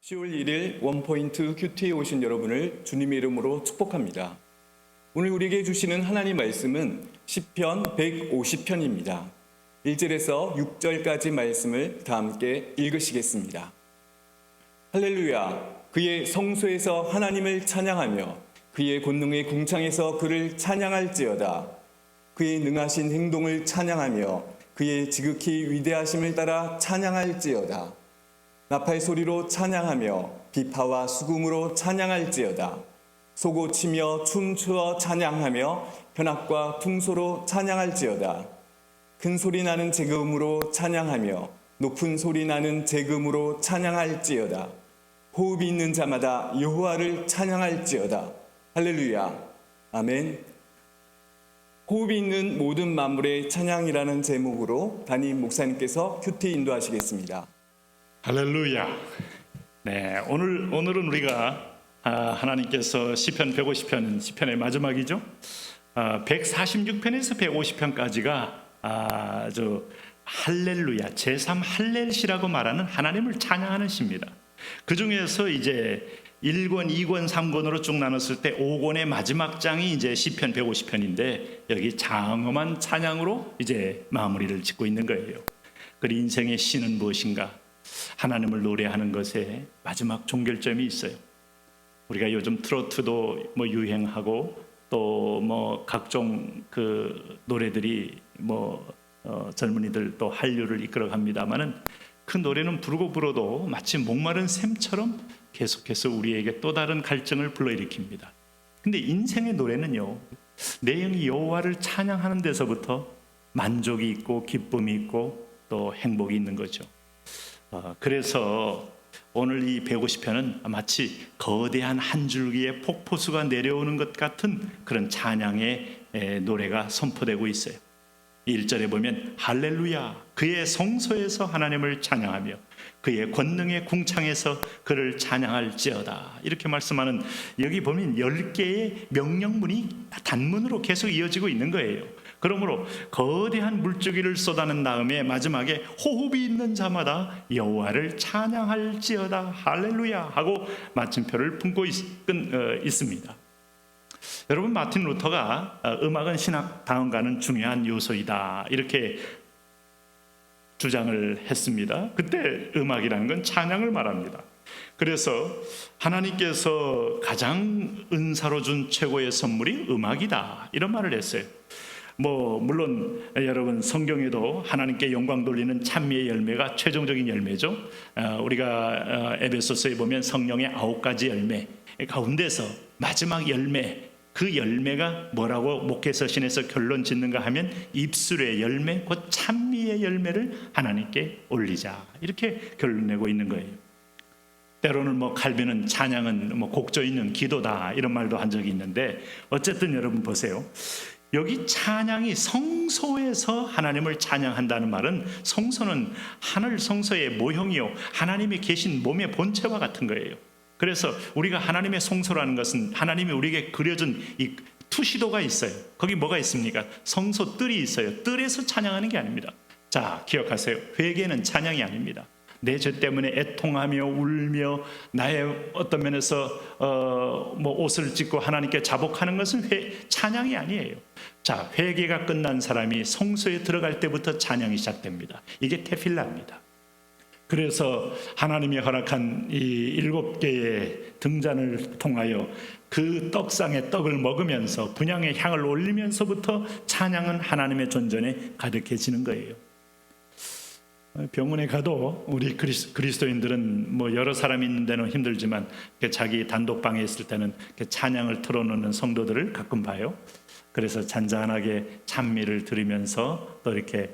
10월 1일 원포인트 큐티에 오신 여러분을 주님의 이름으로 축복합니다. 오늘 우리에게 주시는 하나님 말씀은 시편 150편입니다. 1절에서 6절까지 말씀을 다 함께 읽으시겠습니다. 할렐루야! 그의 성소에서 하나님을 찬양하며 그의 권능의 궁창에서 그를 찬양할지어다. 그의 능하신 행동을 찬양하며 그의 지극히 위대하심을 따라 찬양할지어다. 나팔 소리로 찬양하며 비파와 수금으로 찬양할지어다. 소고치며 춤추어 찬양하며 현악과 풍소로 찬양할지어다. 큰 소리 나는 제금으로 찬양하며 높은 소리 나는 제금으로 찬양할지어다. 호흡이 있는 자마다 여호와를 찬양할지어다. 할렐루야. 아멘. 호흡이 있는 모든 만물의 찬양이라는 제목으로 담임 목사님께서 큐티 인도하시겠습니다. 할렐루야. 네, 오늘은 우리가 하나님께서 시편 150편 시편의 마지막이죠. 146편에서 150편까지가 할렐루야 제3 할렐시라고 말하는 하나님을 찬양하는 시입니다. 그 중에서 이제 1권, 2권, 3권으로 쭉 나눴을 때 5권의 마지막 장이 이제 시편 150편인데 여기 장엄한 찬양으로 이제 마무리를 짓고 있는 거예요. 그리고 인생의 시는 무엇인가? 하나님을 노래하는 것에 마지막 종결점이 있어요. 우리가 요즘 트로트도 유행하고 또 각종 그 노래들이 젊은이들 또 한류를 이끌어갑니다만은 그 노래는 부르고 불어도 마치 목마른 샘처럼 계속해서 우리에게 또 다른 갈증을 불러일으킵니다. 근데 인생의 노래는요, 내 영이 여호와를 찬양하는 데서부터 만족이 있고 기쁨이 있고 또 행복이 있는 거죠. 그래서 오늘 이 150편은 마치 거대한 한 줄기의 폭포수가 내려오는 것 같은 그런 찬양의 노래가 선포되고 있어요. 1절에 보면 할렐루야 그의 성소에서 하나님을 찬양하며 그의 권능의 궁창에서 그를 찬양할지어다 이렇게 말씀하는, 여기 보면 10개의 명령문이 단문으로 계속 이어지고 있는 거예요. 그러므로 거대한 물줄기를 쏟아낸 다음에 마지막에 호흡이 있는 자마다 여호와를 찬양할지어다 할렐루야 하고 마침표를 품고 있습니다. 여러분, 마틴 루터가 음악은 신학 다음가는 중요한 요소이다 이렇게 주장을 했습니다. 그때 음악이라는 건 찬양을 말합니다. 그래서 하나님께서 가장 은사로 준 최고의 선물이 음악이다 이런 말을 했어요. 물론 여러분, 성경에도 하나님께 영광 돌리는 찬미의 열매가 최종적인 열매죠. 우리가 에베소서에 보면 성령의 9가지 열매 가운데서 마지막 열매, 그 열매가 뭐라고 목회서신에서 결론 짓는가 하면 입술의 열매, 곧 찬미의 열매를 하나님께 올리자 이렇게 결론 내고 있는 거예요. 때로는 칼빈은 찬양은 곡조 있는 기도다 이런 말도 한 적이 있는데, 어쨌든 여러분 보세요. 여기 찬양이 성소에서 하나님을 찬양한다는 말은, 성소는 하늘 성소의 모형이요 하나님이 계신 몸의 본체와 같은 거예요. 그래서 우리가 하나님의 성소라는 것은 하나님이 우리에게 그려준 이 투시도가 있어요. 거기 뭐가 있습니까? 성소 뜰이 있어요. 뜰에서 찬양하는 게 아닙니다. 자, 기억하세요. 회개는 찬양이 아닙니다. 내 죄 때문에 애통하며 울며 나의 어떤 면에서 옷을 찢고 하나님께 자복하는 것은 찬양이 아니에요. 자, 회개가 끝난 사람이 성소에 들어갈 때부터 찬양이 시작됩니다. 이게 테필라입니다. 그래서 하나님이 허락한 이 7개의 등잔을 통하여 그 떡상의 떡을 먹으면서 분향의 향을 올리면서부터 찬양은 하나님의 존전에 가득해지는 거예요. 병원에 가도 우리 그리스도인들은 여러 사람이 있는 데는 힘들지만 자기 단독방에 있을 때는 찬양을 틀어놓는 성도들을 가끔 봐요. 그래서 잔잔하게 찬미를 들으면서 또 이렇게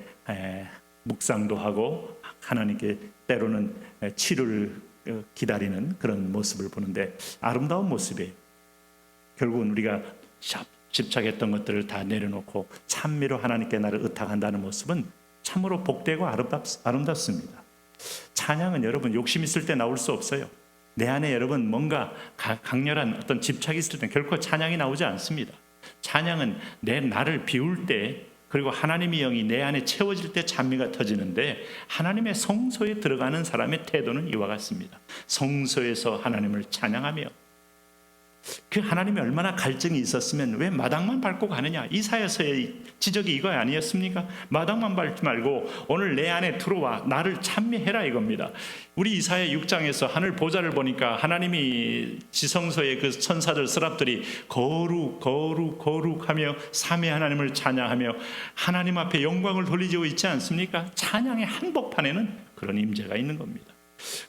묵상도 하고 하나님께 때로는 치료를 기다리는 그런 모습을 보는데 아름다운 모습이에요. 결국은 우리가 집착했던 것들을 다 내려놓고 찬미로 하나님께 나를 의탁한다는 모습은 참으로 복되고 아름답습니다. 찬양은 여러분 욕심 있을 때 나올 수 없어요. 내 안에 여러분 뭔가 강렬한 어떤 집착이 있을 때 결코 찬양이 나오지 않습니다. 찬양은 내 나를 비울 때 그리고 하나님의 영이 내 안에 채워질 때 찬미가 터지는데, 하나님의 성소에 들어가는 사람의 태도는 이와 같습니다. 성소에서 하나님을 찬양하며, 그 하나님이 얼마나 갈증이 있었으면 왜 마당만 밟고 가느냐, 이사야서의 지적이 이거 아니었습니까? 마당만 밟지 말고 오늘 내 안에 들어와 나를 찬미해라 이겁니다. 우리 이사야 6장에서 하늘 보좌를 보니까 하나님이 지성소의 그 천사들 스랍들이 거룩 거룩 거룩하며 삼위 하나님을 찬양하며 하나님 앞에 영광을 돌리고 있지 않습니까? 찬양의 한복판에는 그런 임재가 있는 겁니다.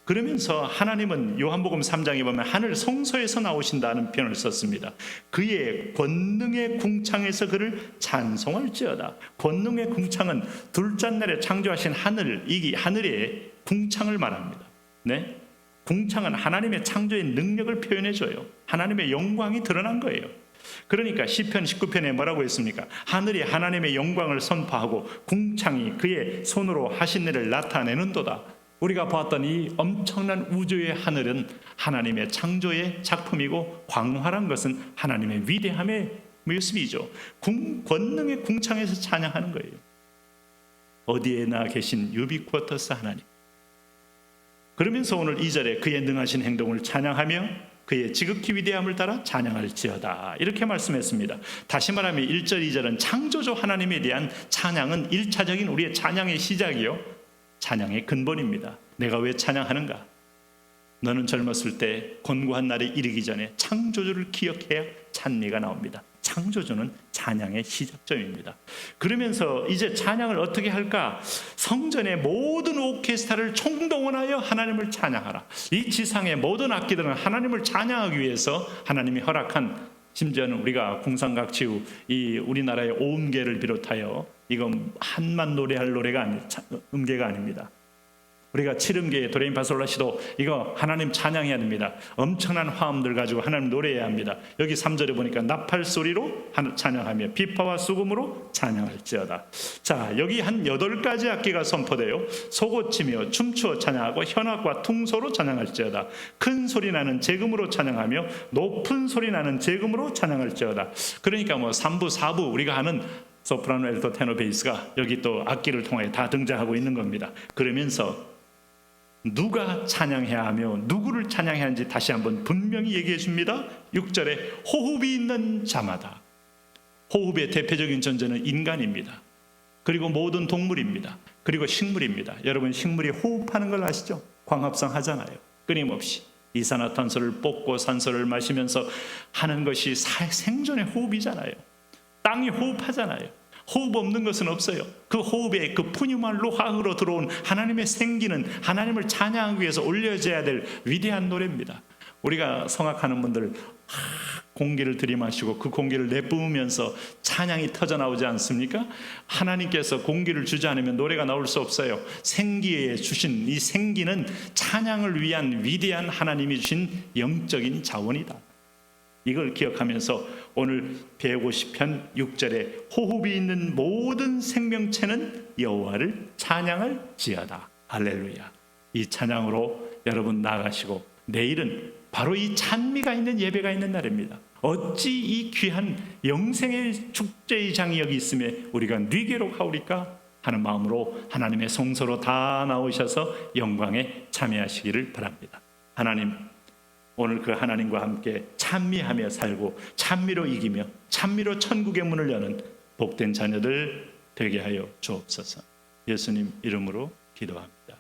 그러면서 하나님은 요한복음 3장에 보면 하늘 성소에서 나오신다는 표현을 썼습니다. 그의 권능의 궁창에서 그를 찬송할지어다. 권능의 궁창은 둘째 날에 창조하신 하늘, 이게 하늘의 궁창을 말합니다. 네? 궁창은 하나님의 창조의 능력을 표현해줘요. 하나님의 영광이 드러난 거예요. 그러니까 시편 19편에 뭐라고 했습니까? 하늘이 하나님의 영광을 선포하고 궁창이 그의 손으로 하신 일을 나타내는도다. 우리가 봤던 이 엄청난 우주의 하늘은 하나님의 창조의 작품이고, 광활한 것은 하나님의 위대함의 모습이죠. 권능의 궁창에서 찬양하는 거예요. 어디에나 계신 유비쿼터스 하나님. 그러면서 오늘 2절에 그의 능하신 행동을 찬양하며 그의 지극히 위대함을 따라 찬양할지어다, 이렇게 말씀했습니다. 다시 말하면 1절 2절은 창조주 하나님에 대한 찬양은 1차적인 우리의 찬양의 시작이요, 찬양의 근본입니다. 내가 왜 찬양하는가? 너는 젊었을 때 곤고한 날에 이르기 전에 창조주를 기억해야 찬미가 나옵니다. 창조주는 찬양의 시작점입니다. 그러면서 이제 찬양을 어떻게 할까? 성전의 모든 오케스트라를 총동원하여 하나님을 찬양하라. 이 지상의 모든 악기들은 하나님을 찬양하기 위해서 하나님이 허락한, 심지어는 우리가 궁상각치우 이 우리나라의 오음계를 비롯하여, 이건 한만 노래할 노래가 음계가 아닙니다. 우리가 7음계의 도레미파솔라시도 이거 하나님 찬양해야 됩니다. 엄청난 화음들 가지고 하나님 노래해야 합니다. 여기 3절에 보니까 나팔 소리로 찬양하며 비파와 수금으로 찬양할지어다. 자, 여기 한 8가지 악기가 선포되어 소고치며 춤추어 찬양하고 현악과 퉁소로 찬양할지어다. 큰 소리 나는 제금으로 찬양하며 높은 소리 나는 제금으로 찬양할지어다. 그러니까 뭐 3부 4부 우리가 하는 소프라노, 엘토, 테너, 베이스가 여기 또 악기를 통해 다 등장하고 있는 겁니다. 그러면서 누가 찬양해야 하며 누구를 찬양해야 하는지 다시 한번 분명히 얘기해 줍니다. 6절에 호흡이 있는 자마다. 호흡의 대표적인 존재는 인간입니다. 그리고 모든 동물입니다. 그리고 식물입니다. 여러분, 식물이 호흡하는 걸 아시죠? 광합성 하잖아요. 끊임없이 이산화탄소를 뽑고 산소를 마시면서 하는 것이 생존의 호흡이잖아요. 땅이 호흡하잖아요. 호흡 없는 것은 없어요. 그 호흡에 그 푸뉴말로 화으로 들어온 하나님의 생기는 하나님을 찬양하기 위해서 올려져야 될 위대한 노래입니다. 우리가 성악하는 분들 공기를 들이마시고 그 공기를 내뿜으면서 찬양이 터져나오지 않습니까? 하나님께서 공기를 주지 않으면 노래가 나올 수 없어요. 생기에 주신 이 생기는 찬양을 위한 위대한 하나님이 주신 영적인 자원이다. 이걸 기억하면서 오늘 150편 6절에 호흡이 있는 모든 생명체는 여호와를 찬양할지어다. 할렐루야. 이 찬양으로 여러분 나아가시고, 내일은 바로 이 찬미가 있는 예배가 있는 날입니다. 어찌 이 귀한 영생의 축제의 장이 여기 있음에 우리가 뉘게로 가오리까 하는 마음으로 하나님의 성소로 다 나오셔서 영광에 참여하시기를 바랍니다. 하나님, 오늘 그 하나님과 함께 찬미하며 살고 찬미로 이기며 찬미로 천국의 문을 여는 복된 자녀들 되게 하여 주옵소서. 예수님 이름으로 기도합니다.